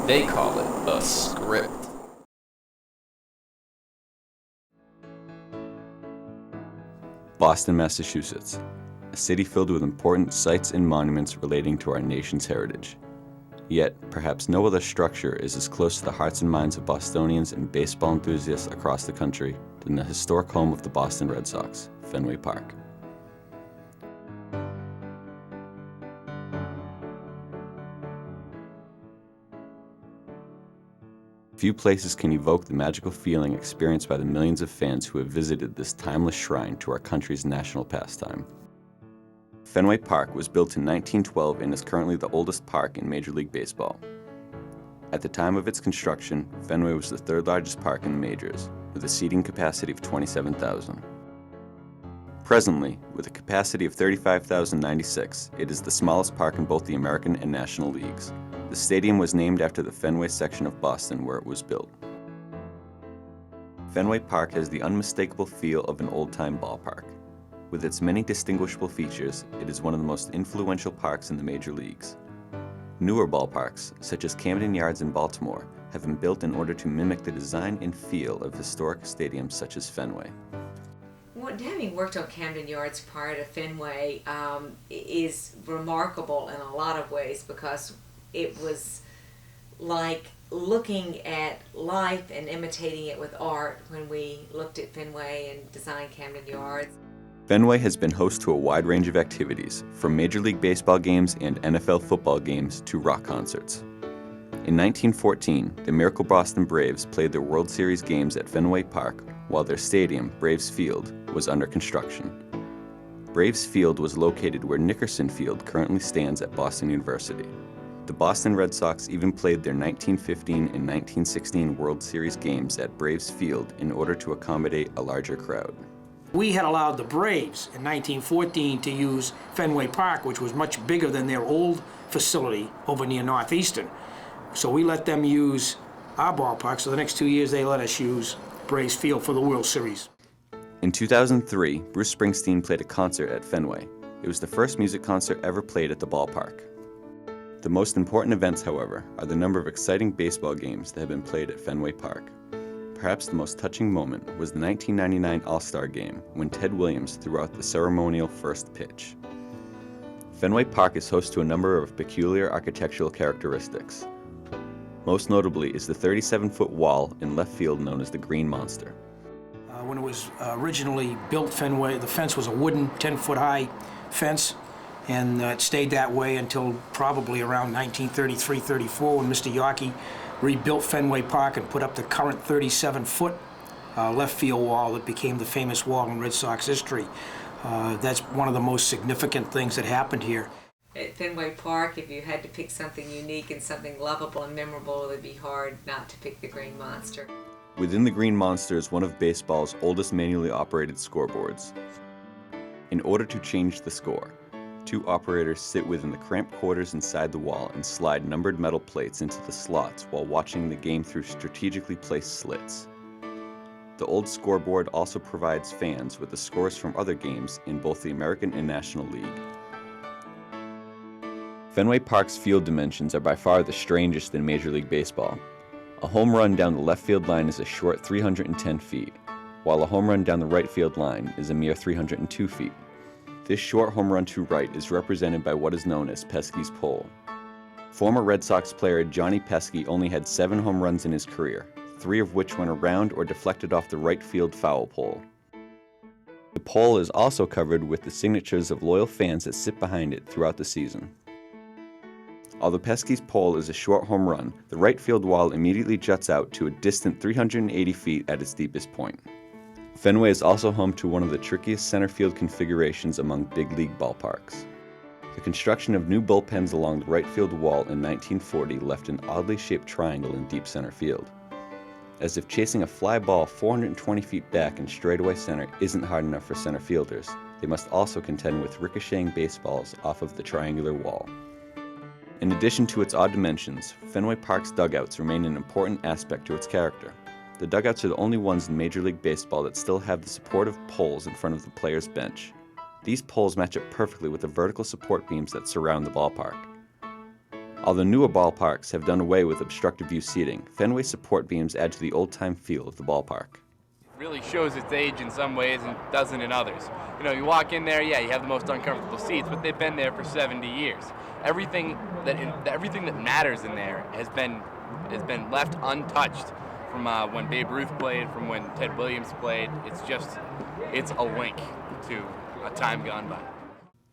They call it a script. Boston, Massachusetts, a city filled with important sites and monuments relating to our nation's heritage. Yet, perhaps no other structure is as close to the hearts and minds of Bostonians and baseball enthusiasts across the country than the historic home of the Boston Red Sox, Fenway Park. Few places can evoke the magical feeling experienced by the millions of fans who have visited this timeless shrine to our country's national pastime. Fenway Park was built in 1912 and is currently the oldest park in Major League Baseball. At the time of its construction, Fenway was the third largest park in the majors, with a seating capacity of 27,000. Presently, with a capacity of 35,096, it is the smallest park in both the American and National Leagues. The stadium was named after the Fenway section of Boston where it was built. Fenway Park has the unmistakable feel of an old-time ballpark. With its many distinguishable features, it is one of the most influential parks in the major leagues. Newer ballparks, such as Camden Yards in Baltimore, have been built in order to mimic the design and feel of historic stadiums such as Fenway. Well, having worked on Camden Yards prior to Fenway is remarkable in a lot of ways because it was like looking at life and imitating it with art when we looked at Fenway and designed Camden Yards. Fenway has been host to a wide range of activities, from Major League Baseball games and NFL football games to rock concerts. In 1914, the Miracle Boston Braves played their World Series games at Fenway Park while their stadium, Braves Field, was under construction. Braves Field was located where Nickerson Field currently stands at Boston University. The Boston Red Sox even played their 1915 and 1916 World Series games at Braves Field in order to accommodate a larger crowd. We had allowed the Braves in 1914 to use Fenway Park, which was much bigger than their old facility over near Northeastern. So we let them use our ballpark, so the next 2 years they let us use Braves Field for the World Series. In 2003, Bruce Springsteen played a concert at Fenway. It was the first music concert ever played at the ballpark. The most important events, however, are the number of exciting baseball games that have been played at Fenway Park. Perhaps the most touching moment was the 1999 All-Star Game when Ted Williams threw out the ceremonial first pitch. Fenway Park is host to a number of peculiar architectural characteristics. Most notably is the 37-foot wall in left field known as the Green Monster. When it was originally built, Fenway, the fence was a wooden 10-foot high fence, and it stayed that way until probably around 1933-34 when Mr. Yaquis rebuilt Fenway Park and put up the current 37-foot left field wall that became the famous wall in Red Sox history. That's one of the most significant things that happened here. At Fenway Park, if you had to pick something unique and something lovable and memorable, it would be hard not to pick the Green Monster. Within the Green Monster is one of baseball's oldest manually operated scoreboards. In order to change the score, two operators sit within the cramped quarters inside the wall and slide numbered metal plates into the slots while watching the game through strategically placed slits. The old scoreboard also provides fans with the scores from other games in both the American and National League. Fenway Park's field dimensions are by far the strangest in Major League Baseball. A home run down the left field line is a short 310 feet, while a home run down the right field line is a mere 302 feet. This short home run to right is represented by what is known as Pesky's pole. Former Red Sox player Johnny Pesky only had 7 home runs in his career, 3 of which went around or deflected off the right field foul pole. The pole is also covered with the signatures of loyal fans that sit behind it throughout the season. Although Pesky's pole is a short home run, the right field wall immediately juts out to a distant 380 feet at its deepest point. Fenway is also home to one of the trickiest center field configurations among big league ballparks. The construction of new bullpens along the right field wall in 1940 left an oddly shaped triangle in deep center field. As if chasing a fly ball 420 feet back in straightaway center isn't hard enough for center fielders, they must also contend with ricocheting baseballs off of the triangular wall. In addition to its odd dimensions, Fenway Park's dugouts remain an important aspect to its character. The dugouts are the only ones in Major League Baseball that still have the supportive poles in front of the player's bench. These poles match up perfectly with the vertical support beams that surround the ballpark. Although newer ballparks have done away with obstructive view seating, Fenway support beams add to the old-time feel of the ballpark. Really shows its age in some ways and doesn't in others. You know, you walk in there, yeah, you have the most uncomfortable seats, but they've been there for 70 years. Everything that matters in there has been left untouched from when Babe Ruth played, from when Ted Williams played. It's a link to a time gone by.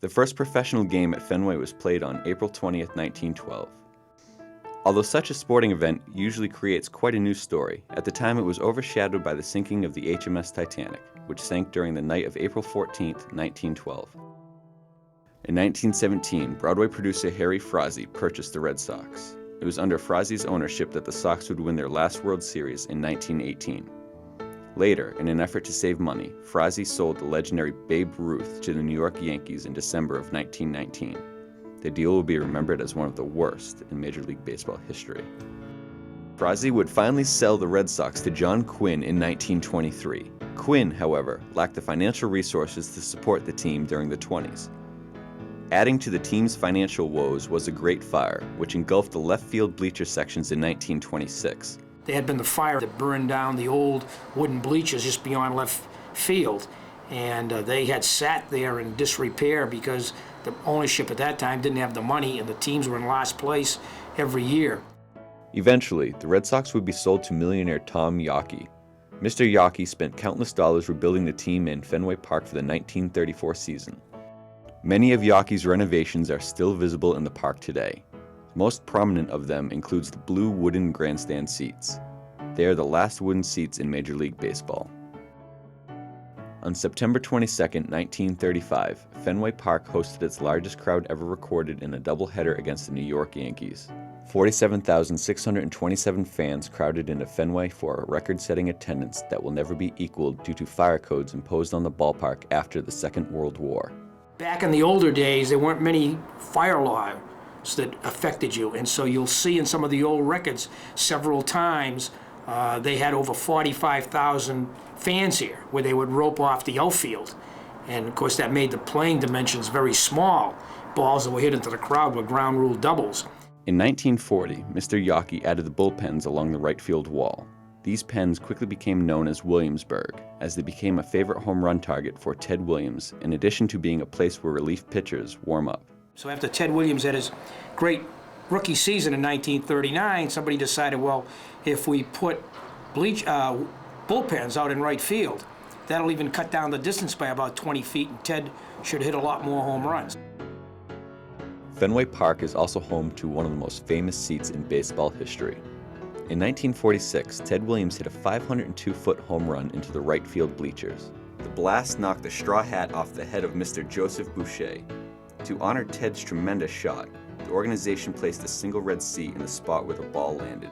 The first professional game at Fenway was played on April 20th, 1912. Although such a sporting event usually creates quite a news story, at the time it was overshadowed by the sinking of the HMS Titanic, which sank during the night of April 14, 1912. In 1917, Broadway producer Harry Frazee purchased the Red Sox. It was under Frazee's ownership that the Sox would win their last World Series in 1918. Later, in an effort to save money, Frazee sold the legendary Babe Ruth to the New York Yankees in December of 1919. The deal will be remembered as one of the worst in Major League Baseball history. Frazee would finally sell the Red Sox to John Quinn in 1923. Quinn, however, lacked the financial resources to support the team during the 20s. Adding to the team's financial woes was a Great Fire, which engulfed the left field bleacher sections in 1926. There had been the fire that burned down the old wooden bleachers just beyond left field, and they had sat there in disrepair because the ownership at that time didn't have the money and the teams were in last place every year. Eventually, the Red Sox would be sold to millionaire Tom Yaquis. Mr. Yaquis spent countless dollars rebuilding the team in Fenway Park for the 1934 season. Many of Yaquis' renovations are still visible in the park today. Most prominent of them includes the blue wooden grandstand seats. They are the last wooden seats in Major League Baseball. On September 22, 1935, Fenway Park hosted its largest crowd ever recorded in a doubleheader against the New York Yankees. 47,627 fans crowded into Fenway for a record-setting attendance that will never be equaled due to fire codes imposed on the ballpark after the Second World War. Back in the older days, there weren't many fire laws that affected you, and so you'll see in some of the old records several times they had over 45,000 fans here, where they would rope off the outfield. And of course that made the playing dimensions very small. Balls that were hit into the crowd were ground rule doubles. In 1940, Mr. Yaquis added the bullpens along the right field wall. These pens quickly became known as Williamsburg, as they became a favorite home run target for Ted Williams, in addition to being a place where relief pitchers warm up. So after Ted Williams had his great rookie season in 1939, somebody decided, well, if we put bullpens out in right field, that'll even cut down the distance by about 20 feet, and Ted should hit a lot more home runs. Fenway Park is also home to one of the most famous seats in baseball history. In 1946, Ted Williams hit a 502-foot home run into the right field bleachers. The blast knocked the straw hat off the head of Mr. Joseph Boucher. To honor Ted's tremendous shot, the organization placed a single red seat in the spot where the ball landed.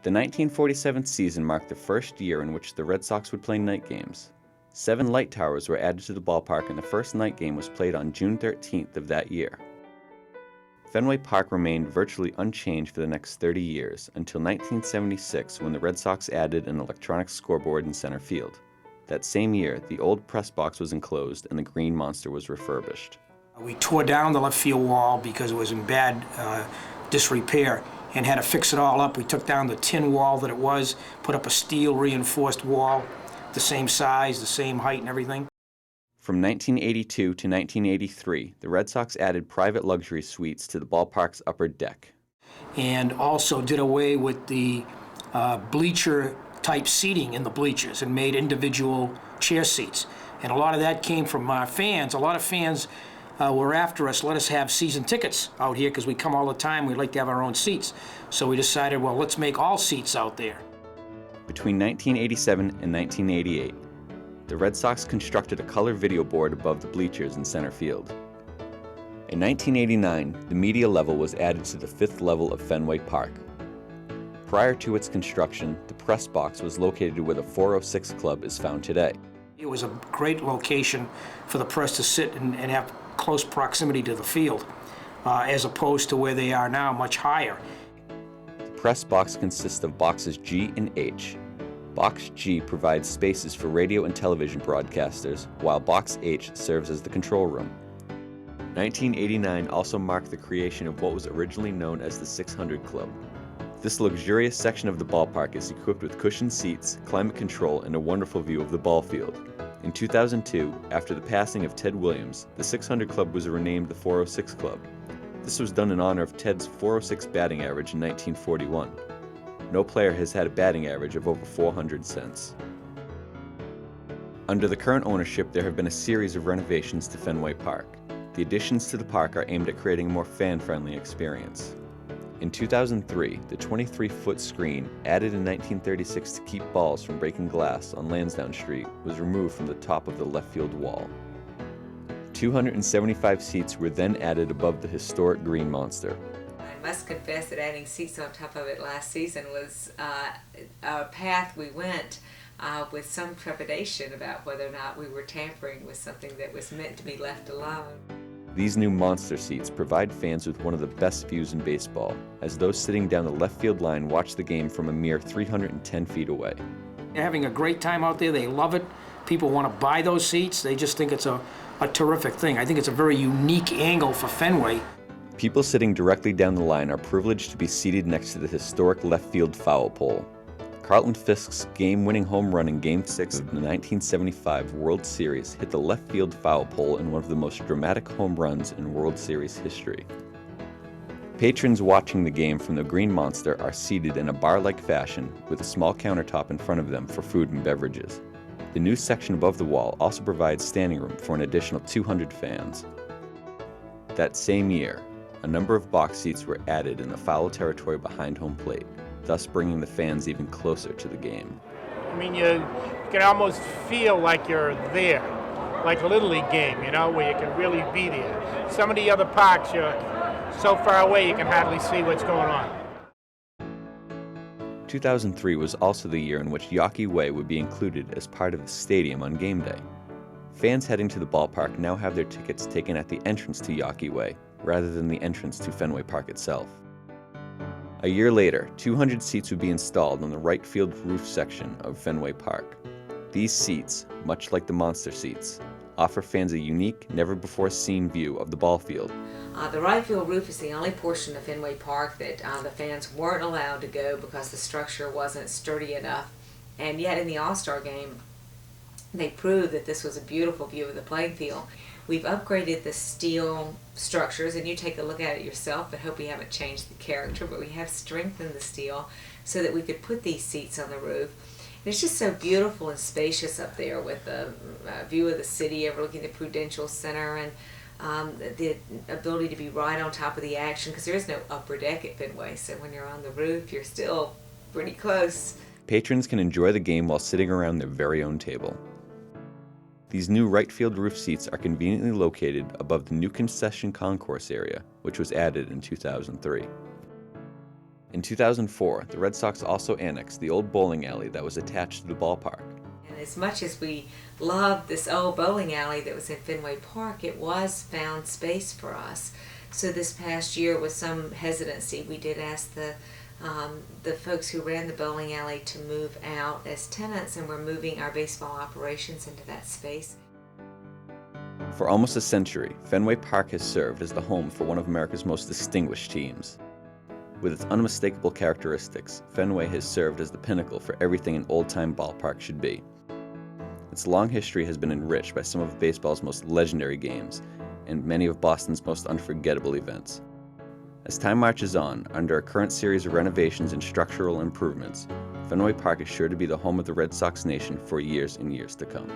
The 1947 season marked the first year in which the Red Sox would play night games. 7 light towers were added to the ballpark, and the first night game was played on June 13th of that year. Fenway Park remained virtually unchanged for the next 30 years, until 1976, when the Red Sox added an electronic scoreboard in center field. That same year, the old press box was enclosed and the Green Monster was refurbished. We tore down the left field wall because it was in bad disrepair and had to fix it all up. We took down the tin wall that it was, put up a steel reinforced wall, the same size, the same height and everything. From 1982 to 1983, the Red Sox added private luxury suites to the ballpark's upper deck. And also did away with the bleacher-type seating in the bleachers and made individual chair seats. And a lot of that came from our fans. A lot of fans were after us, let us have season tickets out here because we come all the time, we'd like to have our own seats. So we decided, well, let's make all seats out there. Between 1987 and 1988, the Red Sox constructed a color video board above the bleachers in center field. In 1989, the media level was added to the 5th level of Fenway Park. Prior to its construction, the press box was located where the 406 Club is found today. It was a great location for the press to sit and have close proximity to the field, as opposed to where they are now, much higher. The press box consists of boxes G and H. Box G provides spaces for radio and television broadcasters, while Box H serves as the control room. 1989 also marked the creation of what was originally known as the 600 Club. This luxurious section of the ballpark is equipped with cushioned seats, climate control, and a wonderful view of the ball field. In 2002, after the passing of Ted Williams, the 600 Club was renamed the 406 Club. This was done in honor of Ted's .406 batting average in 1941. No player has had a batting average of over 400 since. Under the current ownership, there have been a series of renovations to Fenway Park. The additions to the park are aimed at creating a more fan-friendly experience. In 2003, the 23-foot screen, added in 1936 to keep balls from breaking glass on Lansdowne Street, was removed from the top of the left field wall. 275 seats were then added above the historic Green Monster. I must confess that adding seats on top of it last season was a path we went with some trepidation about whether or not we were tampering with something that was meant to be left alone. These new monster seats provide fans with one of the best views in baseball, as those sitting down the left field line watch the game from a mere 310 feet away. They're having a great time out there. They love it. People want to buy those seats. They just think it's a terrific thing. I think it's a very unique angle for Fenway. People sitting directly down the line are privileged to be seated next to the historic left field foul pole. Carlton Fisk's game-winning home run in Game 6 of the 1975 World Series hit the left field foul pole in one of the most dramatic home runs in World Series history. Patrons watching the game from the Green Monster are seated in a bar-like fashion with a small countertop in front of them for food and beverages. The new section above the wall also provides standing room for an additional 200 fans. That same year, a number of box seats were added in the foul territory behind home plate, thus bringing the fans even closer to the game. I mean, you can almost feel like you're there, like a Little League game, you know, where you can really be there. Some of the other parks, you're so far away you can hardly see what's going on. 2003 was also the year in which Yaquis Way would be included as part of the stadium on game day. Fans heading to the ballpark now have their tickets taken at the entrance to Yaquis Way, rather than the entrance to Fenway Park itself. A year later, 200 seats would be installed on the right field roof section of Fenway Park. These seats, much like the monster seats, offer fans a unique, never-before-seen view of the ball field. The right field roof is the only portion of Fenway Park that the fans weren't allowed to go because the structure wasn't sturdy enough. And yet in the All-Star game, they proved that this was a beautiful view of the playing field. We've upgraded the steel structures, and you take a look at it yourself, but hope we haven't changed the character, but we have strengthened the steel so that we could put these seats on the roof. And it's just so beautiful and spacious up there with the view of the city overlooking the Prudential Center and the ability to be right on top of the action, because there is no upper deck at Fenway, so when you're on the roof, you're still pretty close. Patrons can enjoy the game while sitting around their very own table. These new right field roof seats are conveniently located above the new concession concourse area, which was added in 2003. In 2004, the Red Sox also annexed the old bowling alley that was attached to the ballpark. And as much as we loved this old bowling alley that was in Fenway Park, it was found space for us. So this past year, with some hesitancy, we did ask the folks who ran the bowling alley to move out as tenants, and we're moving our baseball operations into that space. For almost a century, Fenway Park has served as the home for one of America's most distinguished teams. With its unmistakable characteristics, Fenway has served as the pinnacle for everything an old-time ballpark should be. Its long history has been enriched by some of baseball's most legendary games and many of Boston's most unforgettable events. As time marches on, under a current series of renovations and structural improvements, Fenway Park is sure to be the home of the Red Sox nation for years and years to come.